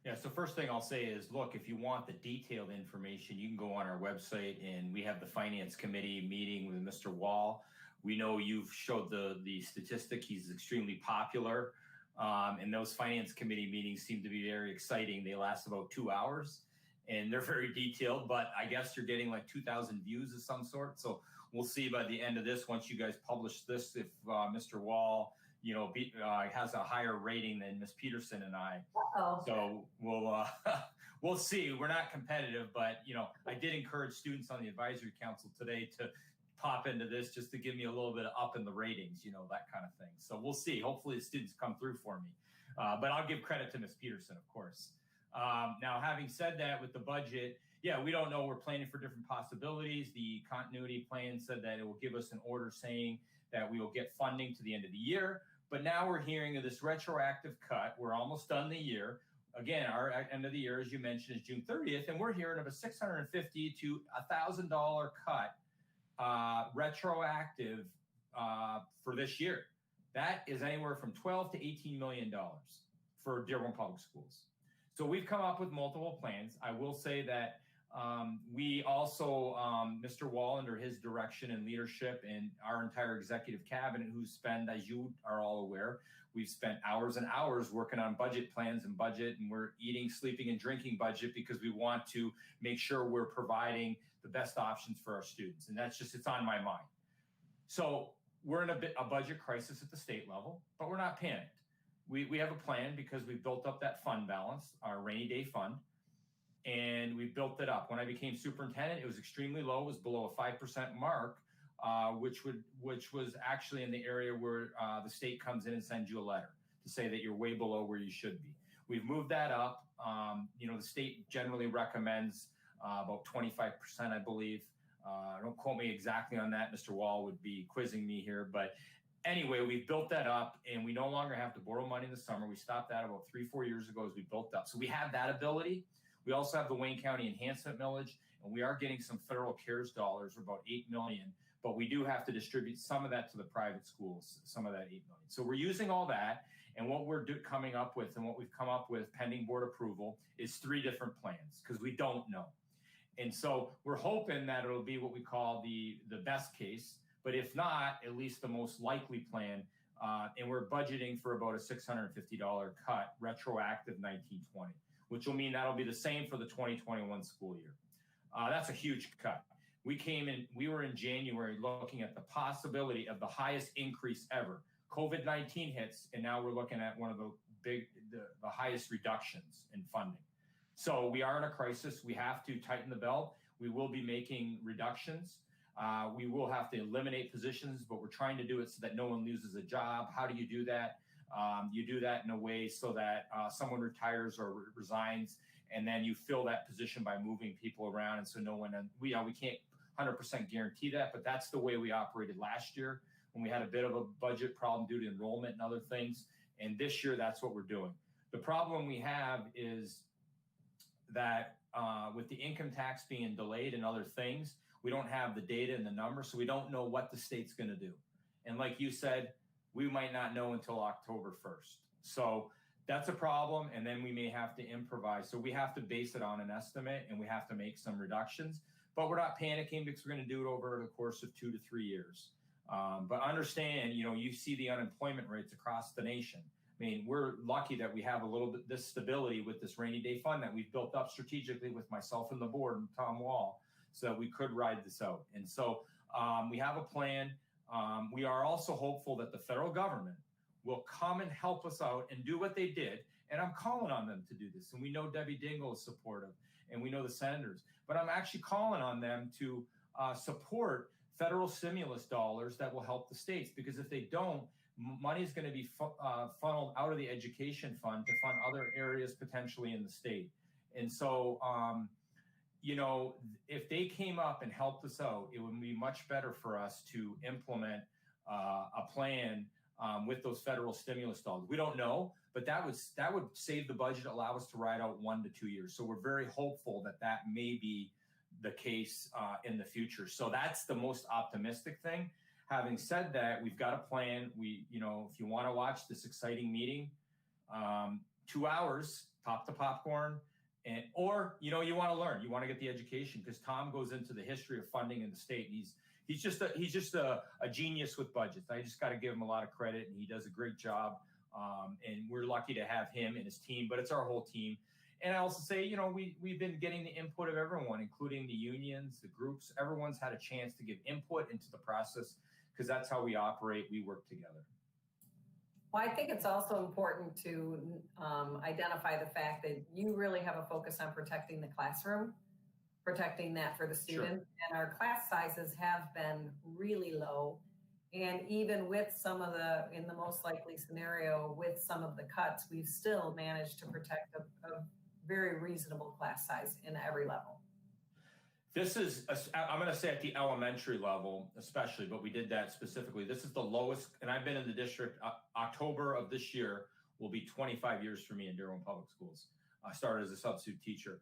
Yeah, so first thing I'll say is, look, if you want the detailed information, you can go on our website, and we have the Finance Committee meeting with Mr. Wall. We know you've showed the statistic. He's extremely popular, and those Finance Committee meetings seem to be very exciting. They last about 2 hours. And they're very detailed, but I guess you're getting like 2,000 views of some sort. So we'll see by the end of this, once you guys publish this, if Mr. Wall, has a higher rating than Ms. Peterson and I. Uh-oh. So we'll see. We're not competitive, but I did encourage students on the advisory council today to pop into this just to give me a little bit of up in the ratings, that kind of thing. So we'll see. Hopefully the students come through for me, but I'll give credit to Ms. Peterson, of course. Now, having said that, with the budget, we don't know. We're planning for different possibilities. The continuity plan said that it will give us an order saying that we will get funding to the end of the year. But now we're hearing of this retroactive cut. We're almost done the year. Again, our end of the year, as you mentioned, is June 30th, and we're hearing of a $650 to $1,000 cut retroactive for this year. That is anywhere from $12 to $18 million for Dearborn Public Schools. So we've come up with multiple plans. I will say that we also, Mr. Wall, under his direction and leadership, and our entire executive cabinet, who's spent, as you are all aware, we've spent hours and hours working on budget plans and budget, and we're eating, sleeping, and drinking budget because we want to make sure we're providing the best options for our students. And it's on my mind. So we're in a budget crisis at the state level, but we're not panicked. We have a plan because we built up that fund balance, our rainy day fund, and we built it up. When I became superintendent, it was extremely low. It was below a 5% mark, which was actually in the area where the state comes in and sends you a letter to say that you're way below where you should be. We've moved that up. The state generally recommends about 25%, I believe. Don't quote me exactly on that. Mr. Wall would be quizzing me here, but anyway, we've built that up, and we no longer have to borrow money in the summer. We stopped that about 3-4 years ago as we built up. So we have that ability. We also have the Wayne County enhancement millage, and we are getting some federal CARES dollars, about $8 million. but we do have to distribute some of that to the private schools, some of that $8 million. So we're using all that, and what we're coming up with, and what we've come up with pending board approval, is 3 different plans because we don't know. And so we're hoping that it'll be what we call the best case, but if not, at least the most likely plan. And we're budgeting for about a $650 cut, retroactive 1920, which will mean that'll be the same for the 2021 school year. That's a huge cut. We were in January looking at the possibility of the highest increase ever. COVID-19 hits, and now we're looking at one of the highest reductions in funding. So we are in a crisis. We have to tighten the belt. We will be making reductions. We will have to eliminate positions, but we're trying to do it so that no one loses a job. How do you do that? You do that in a way so that someone retires or resigns, and then you fill that position by moving people around. And so no one, we can't 100% guarantee that, but that's the way we operated last year when we had a bit of a budget problem due to enrollment and other things. And this year, that's what we're doing. The problem we have is that with the income tax being delayed and other things, we don't have the data and the numbers, so we don't know what the state's going to do. And like you said, we might not know until October 1st. So that's a problem, and then we may have to improvise. So we have to base it on an estimate, and we have to make some reductions. But we're not panicking because we're going to do it over the course of 2 to 3 years. But understand, you see the unemployment rates across the nation. I mean, we're lucky that we have a little bit this stability with this rainy day fund that we've built up strategically with myself and the board and Tom Wall, so that we could ride this out. And so we have a plan. We are also hopeful that the federal government will come and help us out and do what they did. And I'm calling on them to do this. And we know Debbie Dingell is supportive, and we know the senators. But I'm actually calling on them to support federal stimulus dollars that will help the states. Because if they don't, money is going to be funneled out of the education fund to fund other areas potentially in the state. And so, if they came up and helped us out, it would be much better for us to implement a plan with those federal stimulus dollars. We don't know, but that would save the budget, allow us to ride out 1 to 2 years. So we're very hopeful that may be the case in the future. So that's the most optimistic thing. Having said that, we've got a plan. If you want to watch this exciting meeting, 2 hours, pop the popcorn. Or you want to learn, you want to get the education, because Tom goes into the history of funding in the state. He's just a genius with budgets. I just got to give him a lot of credit, and he does a great job. And we're lucky to have him and his team, but it's our whole team. And I also say, we've been getting the input of everyone, including the unions, the groups. Everyone's had a chance to give input into the process, because that's how we operate. We work together. Well, I think it's also important to identify the fact that you really have a focus on protecting the classroom, protecting that for the students. Sure. And our class sizes have been really low. And even with in the most likely scenario, with some of the cuts, we've still managed to protect a very reasonable class size in every level. This is, I'm going to say at the elementary level, especially, but we did that specifically. This is the lowest, and I've been in the district, October of this year will be 25 years for me in Dearborn Public Schools. I started as a substitute teacher.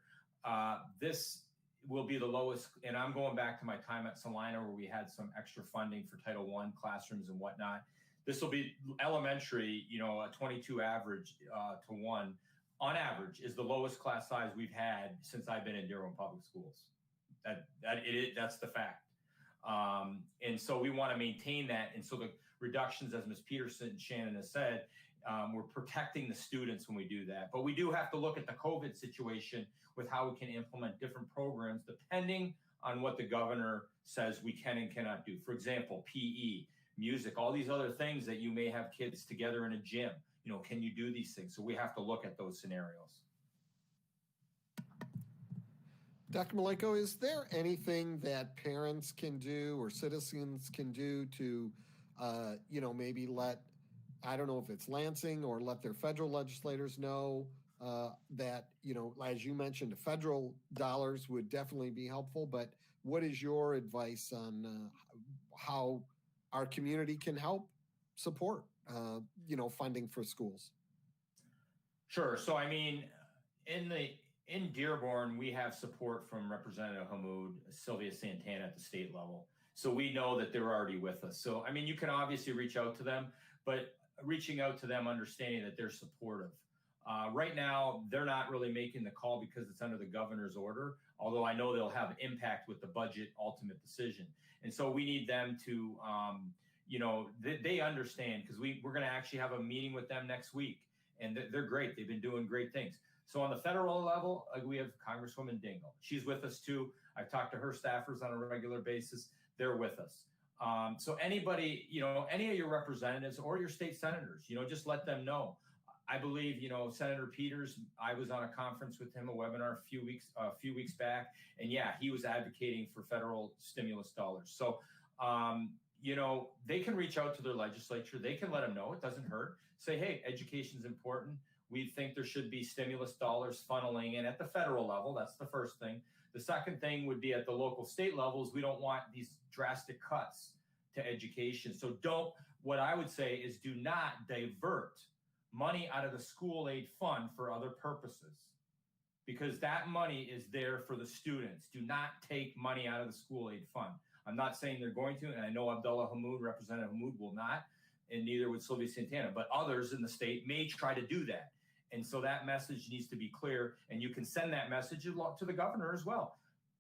This will be the lowest, and I'm going back to my time at Salina where we had some extra funding for Title I classrooms and whatnot. This will be elementary, a 22 average to 1 on average is the lowest class size we've had since I've been in Dearborn Public Schools. That's the fact. And so we want to maintain that. And so the reductions, as Ms. Peterson and Shannon has said, we're protecting the students when we do that. But we do have to look at the COVID situation with how we can implement different programs depending on what the governor says we can and cannot do. For example, PE, music, all these other things that you may have kids together in a gym. Can you do these things? So we have to look at those scenarios. Dr. Maleyko, is there anything that parents can do or citizens can do to, maybe let, I don't know if it's Lansing or let their federal legislators know that, as you mentioned, the federal dollars would definitely be helpful, but what is your advice on how our community can help support, funding for schools? Sure. So, in Dearborn, we have support from Representative Hammoud, Sylvia Santana at the state level. So we know that they're already with us. So, I mean, you can obviously reach out to them, but reaching out to them, understanding that they're supportive. Right now, they're not really making the call because it's under the governor's order, although I know they'll have impact with the budget ultimate decision. And so we need them to, they understand, because we're going to actually have a meeting with them next week. And they're great. They've been doing great things. So on the federal level, we have Congresswoman Dingell. She's with us too. I've talked to her staffers on a regular basis. They're with us. So anybody, any of your representatives or your state senators, just let them know. I believe, Senator Peters, I was on a conference with him, a webinar a few weeks back. And yeah, he was advocating for federal stimulus dollars. So, they can reach out to their legislature. They can let them know. It doesn't hurt. Say, hey, education's important. We think there should be stimulus dollars funneling in at the federal level. That's the first thing. The second thing would be at the local state levels. We don't want these drastic cuts to education. So what I would say is do not divert money out of the school aid fund for other purposes, because that money is there for the students. Do not take money out of the school aid fund. I'm not saying they're going to, and I know Abdullah Hammoud, Representative Hammoud, will not, and neither would Sylvia Santana, but others in the state may try to do that. And so that message needs to be clear, and you can send that message to the governor as well.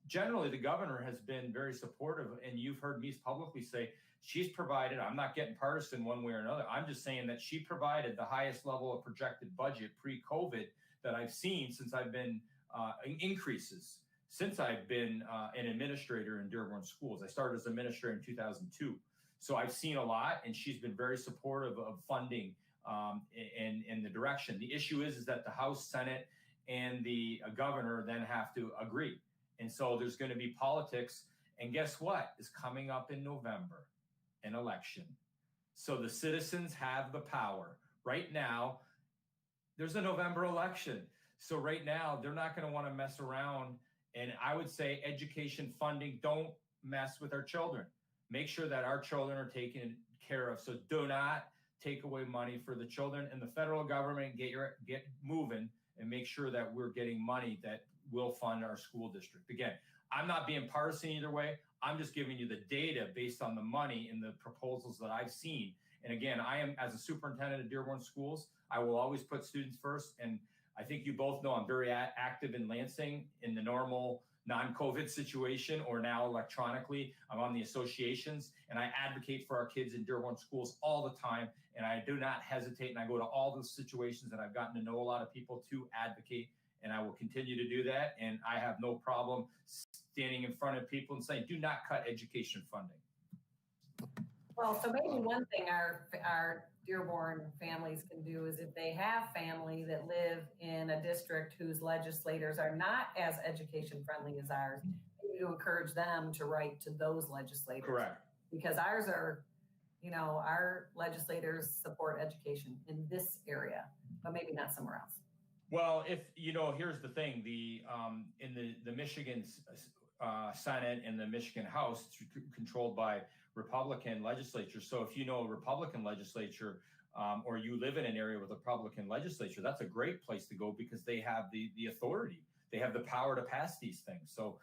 Generally, the governor has been very supportive, and you've heard me publicly say she's provided, I'm not getting partisan one way or another, I'm just saying that she provided the highest level of projected budget pre-COVID that I've seen since I've been increases. Since I've been an administrator in Dearborn schools. I started as administrator in 2002. So I've seen a lot, and she's been very supportive of funding in the direction. The issue is that the House, Senate, and the governor then have to agree. And so there's going to be politics. And guess what is coming up in November? An election. So the citizens have the power. Right now, there's a November election. So right now, they're not going to want to mess around. And I would say education funding, don't mess with our children. Make sure that our children are taken care of. So do not take away money for the children, and the federal government get moving and make sure that we're getting money that will fund our school district. Again, I'm not being partisan either way. I'm just giving you the data based on the money and the proposals that I've seen. And again, I am, as a superintendent of Dearborn schools, I will always put students first. And I think you both know I'm very active in Lansing in the normal non-COVID situation, or now electronically. I'm on the associations, and I advocate for our kids in Dearborn schools all the time. And I do not hesitate, and I go to all those situations, and I've gotten to know a lot of people to advocate, and I will continue to do that. And I have no problem standing in front of people and saying, do not cut education funding. Well, so maybe one thing our Dearborn families can do is, if they have family that live in a district whose legislators are not as education friendly as ours, maybe to encourage them to write to those legislators. Correct. Because ours are, our legislators support education in this area, but maybe not somewhere else. Well, here's the thing, in the Michigan Senate and the Michigan House, controlled by Republican legislature. So if you know a Republican legislature, or you live in an area with a Republican legislature, that's a great place to go, because they have the authority. They have the power to pass these things. So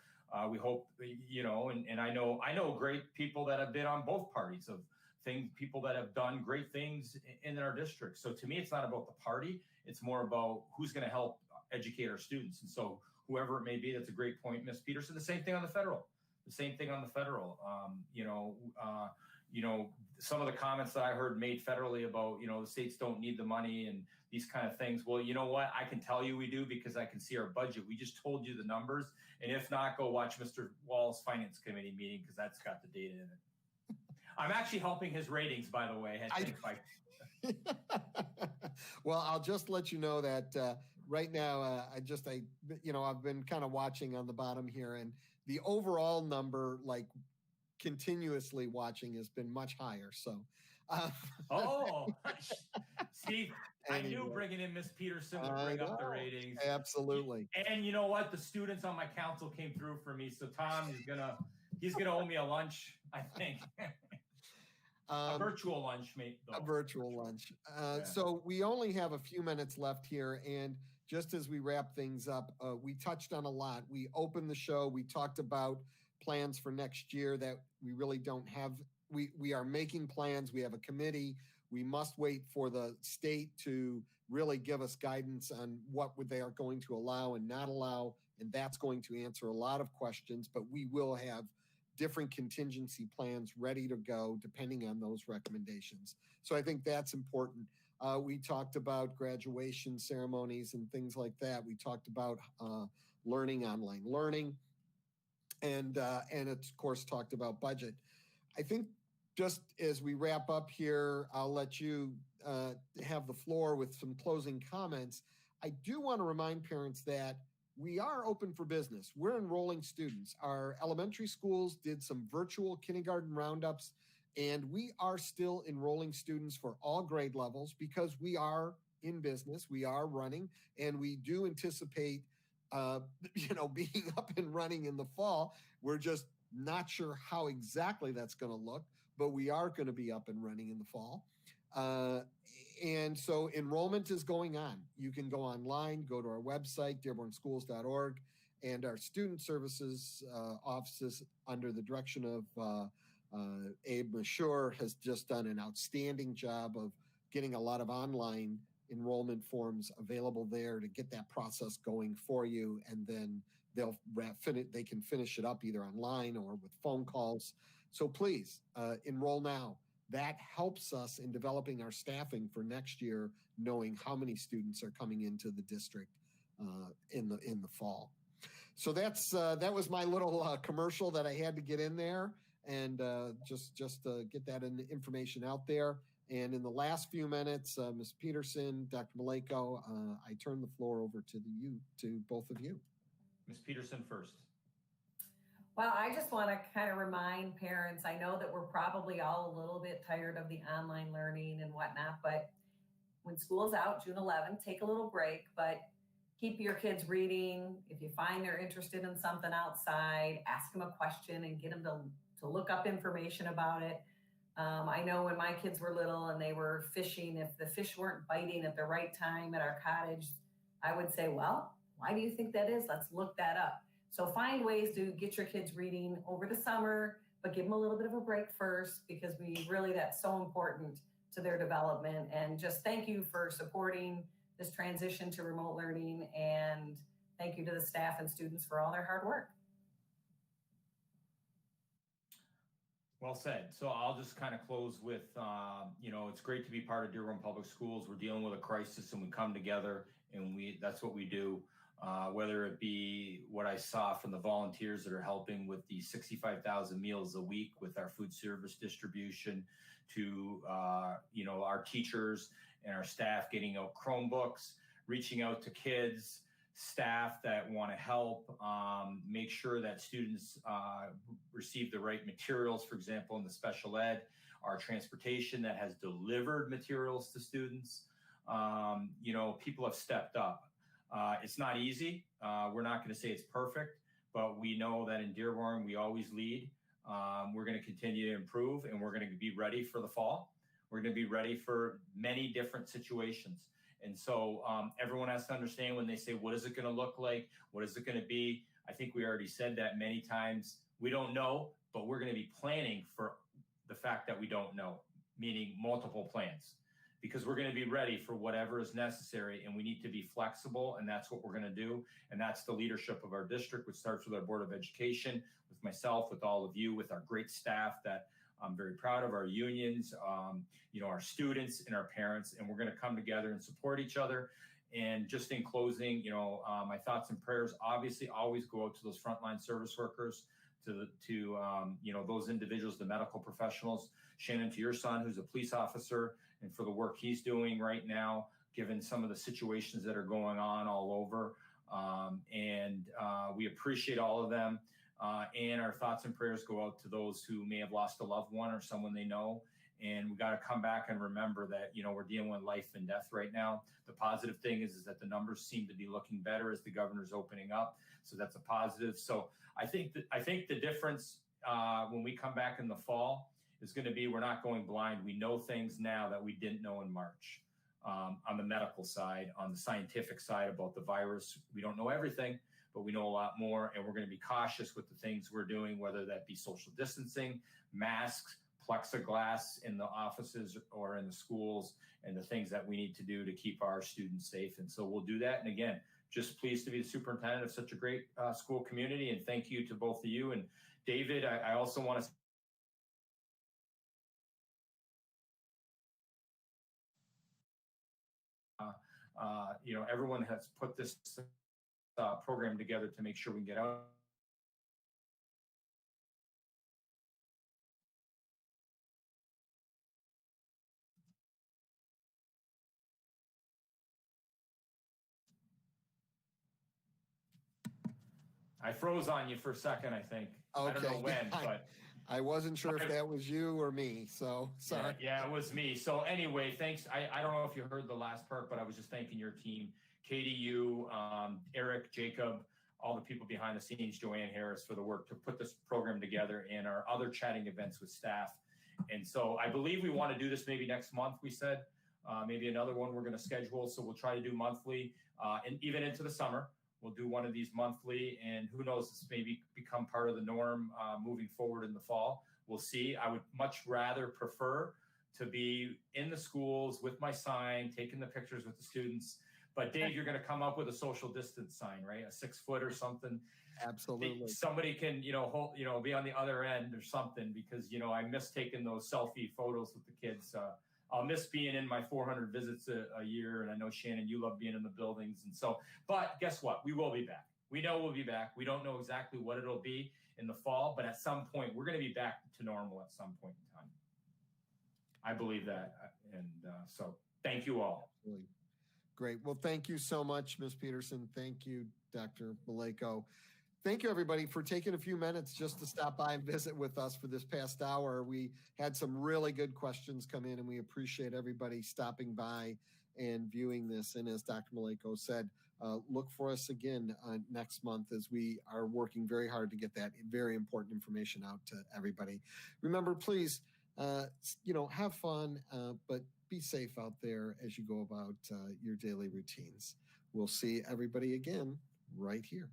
we hope, and I know great people that have been on both parties of things, people that have done great things in our district. So to me, it's not about the party. It's more about who's going to help educate our students. And so whoever it may be, that's a great point, Ms. Peterson. The same thing on the federal. Some of the comments that I heard made federally about, the states don't need the money and these kind of things. Well, you know what? I can tell you we do, because I can see our budget. We just told you the numbers. And if not, go watch Mr. Wall's Finance Committee meeting, because that's got the data in it. I'm actually helping his ratings, by the way. Well, I'll just let you know that right now, I've been kind of watching on the bottom here, and the overall number, like continuously watching, has been much higher. So, see, I knew bringing in Miss Peterson would bring up the ratings. Absolutely. And you know what? The students on my council came through for me. So Tom is he's gonna owe me a lunch, I think. A virtual lunch, mate. A virtual lunch. So we only have a few minutes left here. And just as we wrap things up, we touched on a lot. We opened the show. We talked about plans for next year that we really don't have. We are making plans. We have a committee. We must wait for the state to really give us guidance on what they are going to allow and not allow. And that's going to answer a lot of questions, but we will have different contingency plans ready to go depending on those recommendations. So I think that's important. We talked about graduation ceremonies and things like that. We talked about online learning, and of course talked about budget. I think just as we wrap up here, I'll let you have the floor with some closing comments. I do want to remind parents that we are open for business. We're enrolling students. Our elementary schools did some virtual kindergarten roundups, and we are still enrolling students for all grade levels because we are in business. We are running, and we do anticipate, being up and running in the fall. We're just not sure how exactly that's going to look, but we are going to be up and running in the fall. And so enrollment is going on. You can go online, go to our website, dearbornschools.org, and our student services offices under the direction of Abe Mashur has just done an outstanding job of getting a lot of online enrollment forms available there to get that process going for you. And then they can finish it up either online or with phone calls. So please enroll now. That helps us in developing our staffing for next year, knowing how many students are coming into the district in the fall. So that was my little commercial that I had to get in there, and just to get that information out there. And in the last few minutes, Ms. Peterson, Dr. Maleyko, I turn the floor over to both of you. Ms. Peterson first. Well, I just want to kind of remind parents, I know that we're probably all a little bit tired of the online learning and whatnot, but when school's out, June 11th, take a little break, but keep your kids reading. If you find they're interested in something outside, ask them a question and get them to look up information about it. I know when my kids were little and they were fishing, if the fish weren't biting at the right time at our cottage, I would say, well, why do you think that is? Let's look that up. So find ways to get your kids reading over the summer, but give them a little bit of a break first, because that's so important to their development. And just thank you for supporting this transition to remote learning. And thank you to the staff and students for all their hard work. Well said. So I'll just kind of close with, it's great to be part of Dearborn Public Schools. We're dealing with a crisis and we come together and that's what we do. Whether it be what I saw from the volunteers that are helping with the 65,000 meals a week with our food service distribution, to, our teachers and our staff getting out Chromebooks, reaching out to kids, staff that want to help make sure that students receive the right materials, for example, in the special ed, our transportation that has delivered materials to students. People have stepped up. It's not easy. We're not going to say it's perfect, but we know that in Dearborn, we always lead. We're going to continue to improve, and we're going to be ready for the fall. We're going to be ready for many different situations. And so everyone has to understand when they say, what is it going to look like? What is it going to be? I think we already said that many times. We don't know, but we're going to be planning for the fact that we don't know, meaning multiple plans. Because we're going to be ready for whatever is necessary, and we need to be flexible, and that's what we're going to do. And that's the leadership of our district, which starts with our Board of Education, with myself, with all of you, with our great staff that I'm very proud of, our unions, our students and our parents, and we're going to come together and support each other. And just in closing, my thoughts and prayers obviously always go out to those frontline service workers, to those individuals, the medical professionals. Shannon, to your son, who's a police officer, and for the work he's doing right now, given some of the situations that are going on all over. We appreciate all of them. And our thoughts and prayers go out to those who may have lost a loved one or someone they know. And we got to come back and remember that, we're dealing with life and death right now. The positive thing is that the numbers seem to be looking better as the governor's opening up. So that's a positive. So I think the difference when we come back in the fall is going to be, we're not going blind. We know things now that we didn't know in March. On the medical side, on the scientific side about the virus, we don't know everything, but we know a lot more, and we're going to be cautious with the things we're doing, whether that be social distancing, masks, plexiglass in the offices or in the schools, and the things that we need to do to keep our students safe. And so we'll do that. And again, just pleased to be the superintendent of such a great school community. And thank you to both of you. And David, I also want to everyone has put this program together to make sure we can get out. I froze on you for a second, I think. Okay. I don't know when, but I wasn't sure if that was you or me, so sorry. Yeah, it was me. So anyway, thanks. I don't know if you heard the last part, but I was just thanking your team, Katie, you, Eric, Jacob, all the people behind the scenes, Joanne Harris, for the work to put this program together, and our other chatting events with staff. And so I believe we want to do this maybe next month, we said. Maybe another one we're going to schedule. So we'll try to do monthly, and even into the summer. We'll do one of these monthly, and who knows, this maybe become part of the norm moving forward in the fall. We'll see. I would much rather prefer to be in the schools with my sign, taking the pictures with the students. But Dave, you're going to come up with a social distance sign, right? A 6 foot or something. Absolutely. Somebody can, be on the other end or something, because, I miss taking those selfie photos with the kids. I'll miss being in my 400 visits a year. And I know, Shannon, you love being in the buildings. And so, but guess what? We will be back. We know we'll be back. We don't know exactly what it'll be in the fall, but at some point, we're going to be back to normal at some point in time. I believe that. And so thank you all. Absolutely. Great. Well, thank you so much, Ms. Peterson. Thank you, Dr. Maleyko. Thank you, everybody, for taking a few minutes just to stop by and visit with us for this past hour. We had some really good questions come in, and we appreciate everybody stopping by and viewing this. And as Dr. Maleyko said, look for us again next month, as we are working very hard to get that very important information out to everybody. Remember, please, have fun, but be safe out there as you go about your daily routines. We'll see everybody again right here.